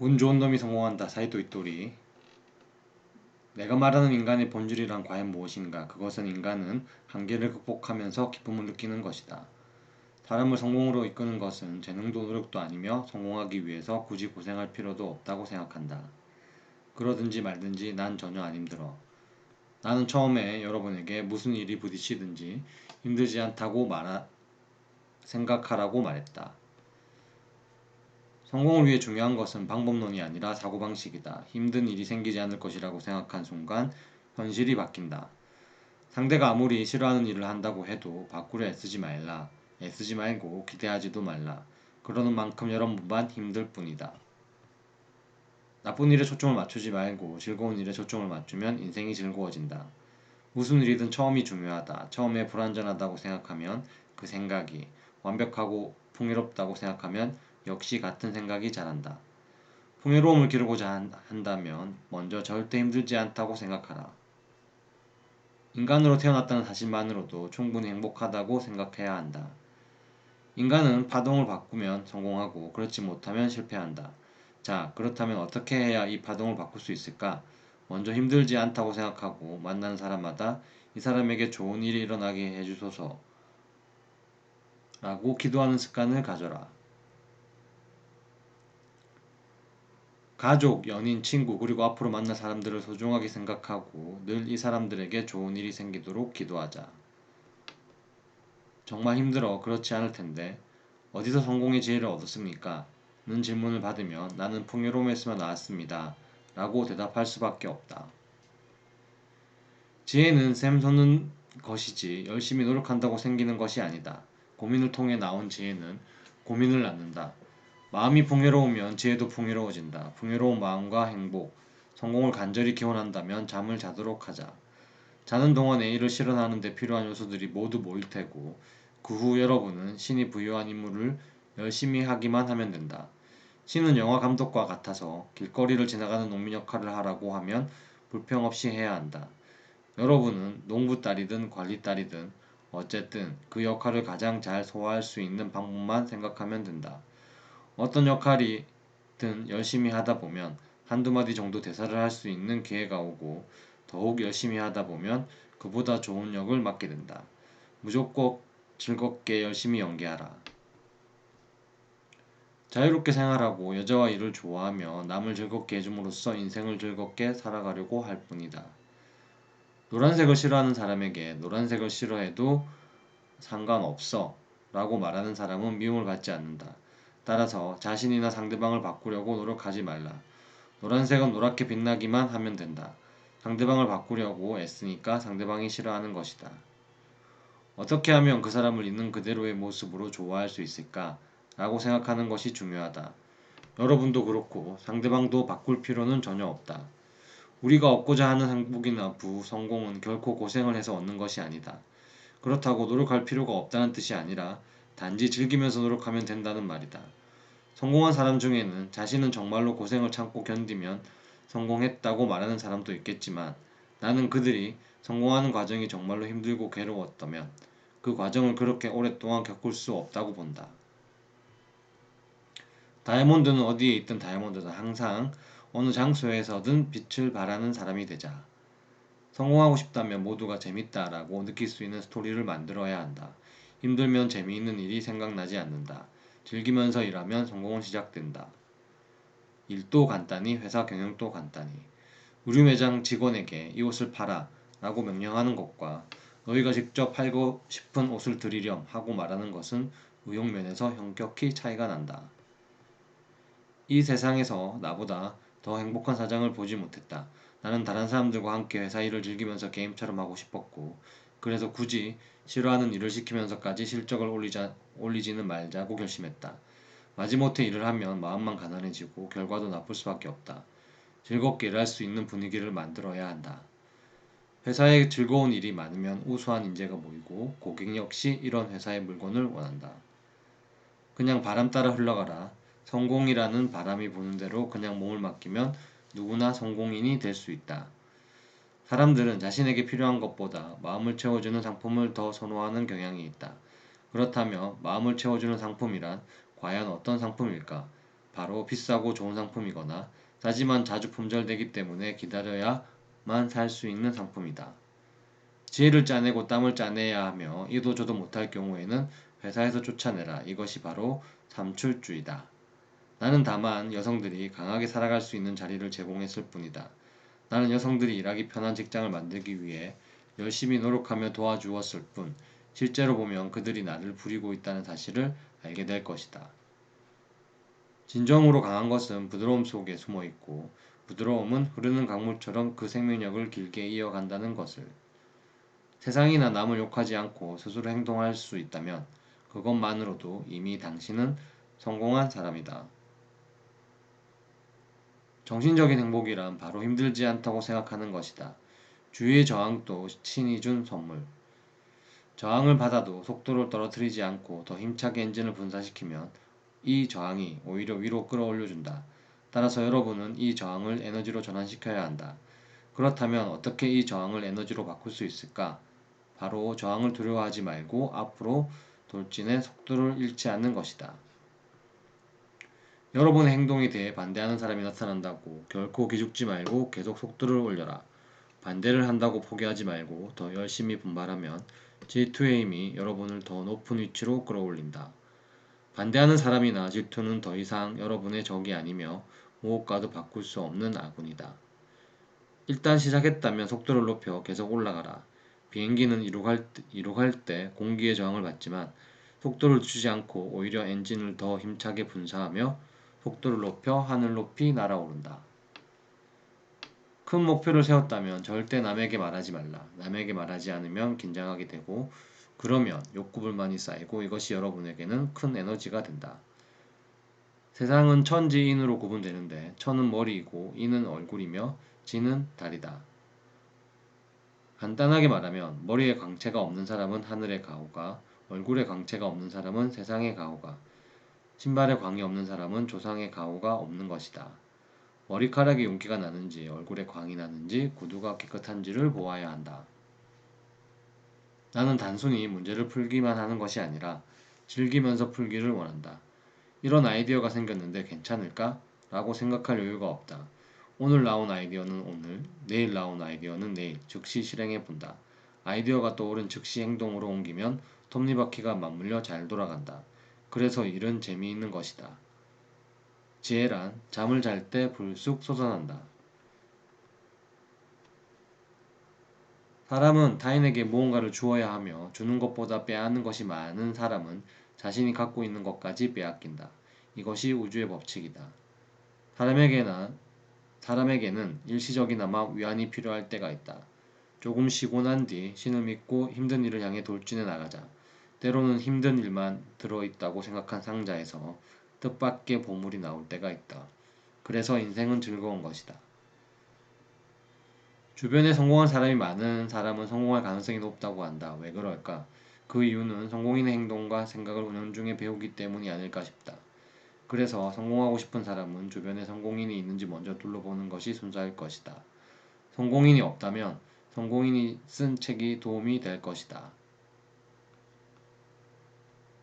운 좋은 놈이 성공한다. 사이도 있돌이. 내가 말하는 인간의 본질이란 과연 무엇인가? 그것은 인간은 한계를 극복하면서 기쁨을 느끼는 것이다. 사람을 성공으로 이끄는 것은 재능도 노력도 아니며 성공하기 위해서 굳이 고생할 필요도 없다고 생각한다. 그러든지 말든지 난 전혀 안 힘들어. 나는 처음에 여러분에게 무슨 일이 부딪히든지 힘들지 않다고 생각하라고 말했다. 성공을 위해 중요한 것은 방법론이 아니라 사고방식이다. 힘든 일이 생기지 않을 것이라고 생각한 순간 현실이 바뀐다. 상대가 아무리 싫어하는 일을 한다고 해도 바꾸려 애쓰지 말라. 애쓰지 말고 기대하지도 말라. 그러는 만큼 여러분만 힘들 뿐이다. 나쁜 일에 초점을 맞추지 말고 즐거운 일에 초점을 맞추면 인생이 즐거워진다. 무슨 일이든 처음이 중요하다. 처음에 불완전하다고 생각하면 그 생각이, 완벽하고 풍요롭다고 생각하면 역시 같은 생각이 자란다. 풍요로움을 기르고자 한다면 먼저 절대 힘들지 않다고 생각하라. 인간으로 태어났다는 사실만으로도 충분히 행복하다고 생각해야 한다. 인간은 파동을 바꾸면 성공하고 그렇지 못하면 실패한다. 자, 그렇다면 어떻게 해야 이 파동을 바꿀 수 있을까? 먼저 힘들지 않다고 생각하고 만나는 사람마다 이 사람에게 좋은 일이 일어나게 해주소서 라고 기도하는 습관을 가져라. 가족, 연인, 친구, 그리고 앞으로 만날 사람들을 소중하게 생각하고 늘 이 사람들에게 좋은 일이 생기도록 기도하자. 정말 힘들어 그렇지 않을 텐데 어디서 성공의 지혜를 얻었습니까? 는 질문을 받으면 나는 풍요로움에서 나왔습니다. 라고 대답할 수밖에 없다. 지혜는 샘솟는 것이지 열심히 노력한다고 생기는 것이 아니다. 고민을 통해 나온 지혜는 고민을 낳는다. 마음이 풍요로우면 지혜도 풍요로워진다. 풍요로운 마음과 행복, 성공을 간절히 기원한다면 잠을 자도록 하자. 자는 동안에 이를 실현하는 데 필요한 요소들이 모두 모일 테고 그 후 여러분은 신이 부여한 임무를 열심히 하기만 하면 된다. 신은 영화 감독과 같아서 길거리를 지나가는 농민 역할을 하라고 하면 불평 없이 해야 한다. 여러분은 농부딸이든 관리딸이든 어쨌든 그 역할을 가장 잘 소화할 수 있는 방법만 생각하면 된다. 어떤 역할이든 열심히 하다 보면 한두 마디 정도 대사를 할 수 있는 기회가 오고 더욱 열심히 하다 보면 그보다 좋은 역을 맡게 된다. 무조건 즐겁게 열심히 연기하라. 자유롭게 생활하고 여자와 일을 좋아하며 남을 즐겁게 해줌으로써 인생을 즐겁게 살아가려고 할 뿐이다. 노란색을 싫어하는 사람에게 노란색을 싫어해도 상관없어 라고 말하는 사람은 미움을 받지 않는다. 따라서 자신이나 상대방을 바꾸려고 노력하지 말라. 노란색은 노랗게 빛나기만 하면 된다. 상대방을 바꾸려고 애쓰니까 상대방이 싫어하는 것이다. 어떻게 하면 그 사람을 있는 그대로의 모습으로 좋아할 수 있을까? 라고 생각하는 것이 중요하다. 여러분도 그렇고 상대방도 바꿀 필요는 전혀 없다. 우리가 얻고자 하는 행복이나 성공은 결코 고생을 해서 얻는 것이 아니다. 그렇다고 노력할 필요가 없다는 뜻이 아니라 단지 즐기면서 노력하면 된다는 말이다. 성공한 사람 중에는 자신은 정말로 고생을 참고 견디면 성공했다고 말하는 사람도 있겠지만 나는 그들이 성공하는 과정이 정말로 힘들고 괴로웠다면 그 과정을 그렇게 오랫동안 겪을 수 없다고 본다. 다이아몬드는 어디에 있든 다이아몬드는 항상 어느 장소에서든 빛을 발하는 사람이 되자. 성공하고 싶다면 모두가 재밌다라고 느낄 수 있는 스토리를 만들어야 한다. 힘들면 재미있는 일이 생각나지 않는다. 즐기면서 일하면 성공은 시작된다. 일도 간단히 회사 경영도 간단히 우리 매장 직원에게 이 옷을 팔아 라고 명령하는 것과 너희가 직접 팔고 싶은 옷을 드리렴 하고 말하는 것은 의욕면에서 현격히 차이가 난다. 이 세상에서 나보다 더 행복한 사장을 보지 못했다. 나는 다른 사람들과 함께 회사 일을 즐기면서 게임처럼 하고 싶었고 그래서 굳이 싫어하는 일을 시키면서까지 실적을 올리지는 말자고 결심했다. 마지못해 일을 하면 마음만 가난해지고 결과도 나쁠 수밖에 없다. 즐겁게 일할 수 있는 분위기를 만들어야 한다. 회사에 즐거운 일이 많으면 우수한 인재가 모이고 고객 역시 이런 회사의 물건을 원한다. 그냥 바람 따라 흘러가라. 성공이라는 바람이 부는 대로 그냥 몸을 맡기면 누구나 성공인이 될 수 있다. 사람들은 자신에게 필요한 것보다 마음을 채워주는 상품을 더 선호하는 경향이 있다. 그렇다면 마음을 채워주는 상품이란 과연 어떤 상품일까? 바로 비싸고 좋은 상품이거나 싸지만 자주 품절되기 때문에 기다려야만 살 수 있는 상품이다. 지혜를 짜내고 땀을 짜내야 하며 이도 저도 못할 경우에는 회사에서 쫓아내라. 이것이 바로 삼출주의다. 나는 다만 여성들이 강하게 살아갈 수 있는 자리를 제공했을 뿐이다. 나는 여성들이 일하기 편한 직장을 만들기 위해 열심히 노력하며 도와주었을 뿐, 실제로 보면 그들이 나를 부리고 있다는 사실을 알게 될 것이다. 진정으로 강한 것은 부드러움 속에 숨어 있고, 부드러움은 흐르는 강물처럼 그 생명력을 길게 이어간다는 것을. 세상이나 남을 욕하지 않고 스스로 행동할 수 있다면 그것만으로도 이미 당신은 성공한 사람이다. 정신적인 행복이란 바로 힘들지 않다고 생각하는 것이다. 주위의 저항도 신이 준 선물. 저항을 받아도 속도를 떨어뜨리지 않고 더 힘차게 엔진을 분사시키면 이 저항이 오히려 위로 끌어올려준다. 따라서 여러분은 이 저항을 에너지로 전환시켜야 한다. 그렇다면 어떻게 이 저항을 에너지로 바꿀 수 있을까? 바로 저항을 두려워하지 말고 앞으로 돌진의 속도를 잃지 않는 것이다. 여러분의 행동에 대해 반대하는 사람이 나타난다고 결코 기죽지 말고 계속 속도를 올려라. 반대를 한다고 포기하지 말고 더 열심히 분발하면 질투의 힘이 여러분을 더 높은 위치로 끌어올린다. 반대하는 사람이나 질투는 더 이상 여러분의 적이 아니며 무엇과도 바꿀 수 없는 아군이다. 일단 시작했다면 속도를 높여 계속 올라가라. 비행기는 이륙할 때 공기의 저항을 받지만 속도를 주지 않고 오히려 엔진을 더 힘차게 분사하며 속도를 높여 하늘 높이 날아오른다. 큰 목표를 세웠다면 절대 남에게 말하지 말라. 남에게 말하지 않으면 긴장하게 되고 그러면 욕구불만이 쌓이고 이것이 여러분에게는 큰 에너지가 된다. 세상은 천지인으로 구분되는데 천은 머리이고 인은 얼굴이며 지는 다리다. 간단하게 말하면 머리에 광채가 없는 사람은 하늘의 가오가, 얼굴에 광채가 없는 사람은 세상의 가오가, 신발에 광이 없는 사람은 조상의 가오가 없는 것이다. 머리카락에 윤기가 나는지 얼굴에 광이 나는지 구두가 깨끗한지를 보아야 한다. 나는 단순히 문제를 풀기만 하는 것이 아니라 즐기면서 풀기를 원한다. 이런 아이디어가 생겼는데 괜찮을까? 라고 생각할 여유가 없다. 오늘 나온 아이디어는 오늘, 내일 나온 아이디어는 내일 즉시 실행해 본다. 아이디어가 떠오른 즉시 행동으로 옮기면 톱니바퀴가 맞물려 잘 돌아간다. 그래서 일은 재미있는 것이다. 지혜란 잠을 잘 때 불쑥 솟아난다. 사람은 타인에게 무언가를 주어야 하며 주는 것보다 빼앗는 것이 많은 사람은 자신이 갖고 있는 것까지 빼앗긴다. 이것이 우주의 법칙이다. 사람에게나 사람에게는 일시적이나마 위안이 필요할 때가 있다. 조금 쉬고 난 뒤 신을 믿고 힘든 일을 향해 돌진해 나가자. 때로는 힘든 일만 들어있다고 생각한 상자에서 뜻밖의 보물이 나올 때가 있다. 그래서 인생은 즐거운 것이다. 주변에 성공한 사람이 많은 사람은 성공할 가능성이 높다고 한다. 왜 그럴까? 그 이유는 성공인의 행동과 생각을 은연중에 배우기 때문이 아닐까 싶다. 그래서 성공하고 싶은 사람은 주변에 성공인이 있는지 먼저 둘러보는 것이 순서일 것이다. 성공인이 없다면 성공인이 쓴 책이 도움이 될 것이다.